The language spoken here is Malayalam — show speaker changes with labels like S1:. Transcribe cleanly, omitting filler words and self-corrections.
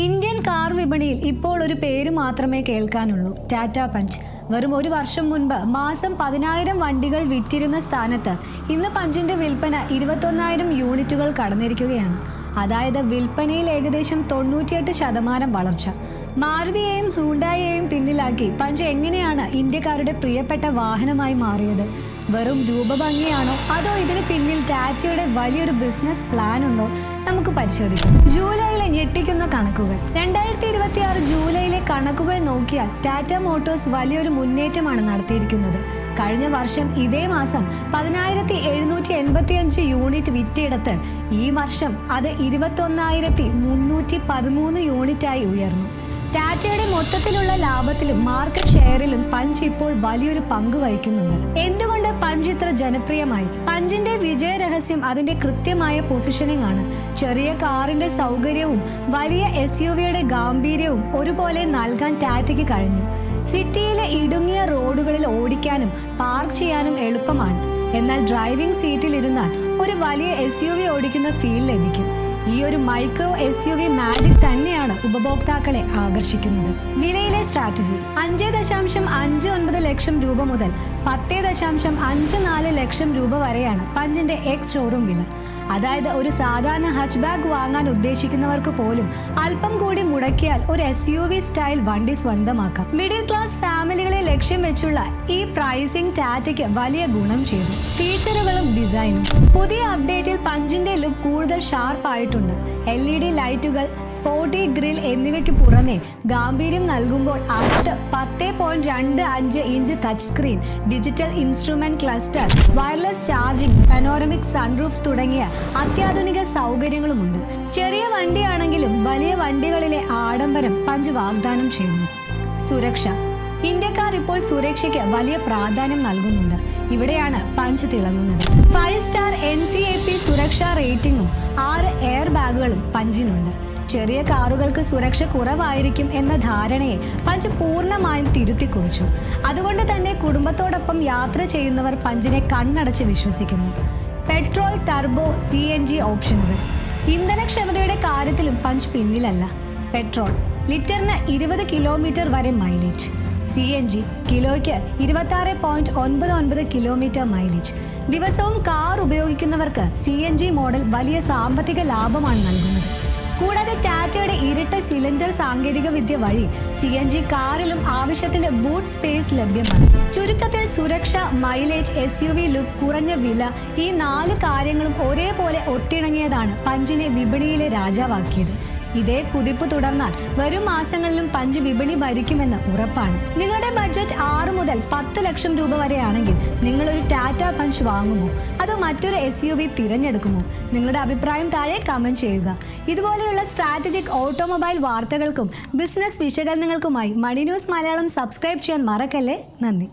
S1: ഇന്ത്യൻ കാർ വിപണിയിൽ ഇപ്പോൾ ഒരു പേര് മാത്രമേ കേൾക്കാനുള്ളൂ, ടാറ്റ പഞ്ച്. വെറും ഒരു വർഷം മുൻപ് മാസം 10,000 വണ്ടികൾ വിറ്റിരുന്ന സ്ഥാനത്ത് ഇന്ന് പഞ്ചിന്റെ വിൽപ്പന 21,000 യൂണിറ്റുകൾ കടന്നിരിക്കുകയാണ്. അതായത് വിൽപ്പനയിൽ ഏകദേശം 98% വളർച്ച. മാരുതിയെയും ഹ്യുണ്ടായിയെയും പിന്നിലാക്കി പഞ്ച് എങ്ങനെയാണ് ഇന്ത്യക്കാരുടെ പ്രിയപ്പെട്ട വാഹനമായി മാറിയത്? വെറും രൂപഭംഗിയാണോ, അതോ ഇതിന് പിന്നിൽ ടാറ്റയുടെ വലിയൊരു ബിസിനസ് പ്ലാൻ ഉണ്ടോ? നമുക്ക് പരിശോധിക്കാം. ജൂലൈയിലെ ഞെട്ടിക്കുന്ന കണക്കുകൾ. 2026 ജൂലൈയിലെ കണക്കുകൾ നോക്കിയാൽ ടാറ്റ മോട്ടോഴ്സ് വലിയൊരു മുന്നേറ്റമാണ് നടത്തിയിരിക്കുന്നത്. കഴിഞ്ഞ വർഷം ഇതേ മാസം 10,785 യൂണിറ്റ് വിറ്റിടത്ത് ഈ വർഷം അത് 21,313 യൂണിറ്റായി ഉയർന്നു. ടാറ്റയുടെ മൊത്തത്തിലുള്ള ലാഭത്തിലും മാർക്കറ്റ് ഷെയറിലും പഞ്ച് ഇപ്പോൾ വലിയൊരു പങ്ക് വഹിക്കുന്നുണ്ട്. എന്തുകൊണ്ട് പഞ്ച് ഇത്ര ജനപ്രിയമായി? പഞ്ചിന്റെ വിജയ രഹസ്യം അതിന്റെ കൃത്യമായ പൊസിഷനിങ് ആണ്. ചെറിയ കാറിന്റെ സൗകര്യവും വലിയ SUVയുടെ ഗാംഭീര്യവും ഒരുപോലെ നൽകാൻ ടാറ്റയ്ക്ക് കഴിഞ്ഞു. സിറ്റിയിലെ ഇടുങ്ങിയ റോഡുകളിൽ ഓടിക്കാനും പാർക്ക് ചെയ്യാനും എളുപ്പമാണ്. എന്നാൽ ഡ്രൈവിംഗ് സീറ്റിൽ ഇരുന്നാൽ ഒരു വലിയ SUV ഓടിക്കുന്ന ഫീൽ ലഭിക്കും. ഈ ഒരു മൈക്രോ SUV മാജിക് തന്നെയാണ് ഉപഭോക്താക്കളെ ആകർഷിക്കുന്നത്. വിലയിലെ സ്ട്രാറ്റജി. 5.59 ലക്ഷം രൂപ മുതൽ 10.54 ലക്ഷം രൂപ വരെയാണ് പഞ്ചിന്റെ എക്സ് ഷോറൂം വില. അതായത് ഒരു സാധാരണ ഹാച്ച് ബാഗ് വാങ്ങാൻ ഉദ്ദേശിക്കുന്നവർക്ക് പോലും അല്പം കൂടി മുടക്കിയാൽ ഒരു SUV സ്റ്റൈൽ വണ്ടി സ്വന്തമാക്കാം. മിഡിൽ ക്ലാസ് ഫാമിലികളെ ലക്ഷ്യം വെച്ചുള്ള ഈ പ്രൈസിംഗ് ടാറ്റയ്ക്ക് വലിയ ഗുണം ചെയ്തു. ഫീച്ചറുകളും ഡിസൈനും. പുതിയ അപ്ഡേറ്റിൽ പഞ്ചിന്റെ ലുക്ക് കൂടുതൽ ഷാർപ്പ് ആയിട്ടുണ്ട്. LED ലൈറ്റുകൾ, സ്പോർട്ടി ഗ്രിൽ എന്നിവയ്ക്ക് പുറമെ ഗാംഭീര്യം നൽകുമ്പോൾ അടുത്ത് 10.25 inch touch screen, digital instrument cluster, wireless charging, panoramic sunroof തുടങ്ങിയ അത്യാധുനിക സൗകര്യങ്ങളുമുണ്ട്. ചെറിയ വണ്ടിയാണെങ്കിലും വലിയ വണ്ടികളിലെ ആഡംബരം പഞ്ച് വാഗ്ദാനം ചെയ്യുന്നു. സുരക്ഷ. ഇന്ത്യക്കാർ ഇപ്പോൾ സുരക്ഷയ്ക്ക് വലിയ പ്രാധാന്യം നൽകുന്നുണ്ട്. ഇവിടെയാണ് പഞ്ച് തിളങ്ങുന്നത്. 5 സ്റ്റാർ NCAP സുരക്ഷാ റേറ്റിംഗും 6 എയർ ബാഗുകളും പഞ്ചിനുണ്ട്. ചെറിയ കാറുകൾക്ക് സുരക്ഷ കുറവായിരിക്കും എന്ന ധാരണയെ പഞ്ച് പൂർണ്ണമായും തിരുത്തിക്കുറിച്ചു. അതുകൊണ്ട് തന്നെ കുടുംബത്തോടൊപ്പം യാത്ര ചെയ്യുന്നവർ പഞ്ചിനെ കണ്ണടച്ച് വിശ്വസിക്കുന്നു. പെട്രോൾ, ടർബോ, CNG ഓപ്ഷനുകൾ. ഇന്ധനക്ഷമതയുടെ കാര്യത്തിലും പഞ്ച് പിന്നിലല്ല. പെട്രോൾ ലിറ്ററിന് 20 കിലോമീറ്റർ വരെ മൈലേജ്. CNG കിലോയ്ക്ക് 26.99 കിലോമീറ്റർ മൈലേജ്. ദിവസവും കാർ ഉപയോഗിക്കുന്നവർക്ക് CNG മോഡൽ വലിയ സാമ്പത്തിക ലാഭമാണ് നൽകുന്നത്. കൂടാതെ ടാറ്റയുടെ ഇരട്ട സിലിണ്ടർ സാങ്കേതിക വിദ്യ വഴി CNG കാറിലും ആവശ്യത്തിന് ബൂട്ട് സ്പേസ് ലഭ്യമാണ്. ചുരുക്കത്തിൽ സുരക്ഷ, മൈലേജ്, SUV ലുക്ക്, കുറഞ്ഞ വില, ഈ 4 കാര്യങ്ങളും ഒരേപോലെ ഒത്തിണങ്ങിയതാണ് പഞ്ചിനെ വിപണിയിലെ രാജാവാക്കിയത്. ഇതേ കുതിപ്പ് തുടർന്നാൽ വരും മാസങ്ങളിലും പഞ്ച് വിപണി ഭരിക്കുമെന്ന് ഉറപ്പാണ്. നിങ്ങളുടെ ബഡ്ജറ്റ് 6 മുതൽ 10 ലക്ഷം രൂപ വരെയാണെങ്കിൽ നിങ്ങളൊരു ടാറ്റ പഞ്ച് വാങ്ങുമോ, അതോ മറ്റൊരു SUV തിരഞ്ഞെടുക്കുമോ? നിങ്ങളുടെ അഭിപ്രായം താഴെ കമന്റ് ചെയ്യുക. ഇതുപോലെയുള്ള സ്ട്രാറ്റജിക് ഓട്ടോമൊബൈൽ വാർത്തകൾക്കും ബിസിനസ് വിശകലനങ്ങൾക്കുമായി മണി ന്യൂസ് മലയാളം സബ്സ്ക്രൈബ് ചെയ്യാൻ മറക്കല്ലേ. നന്ദി.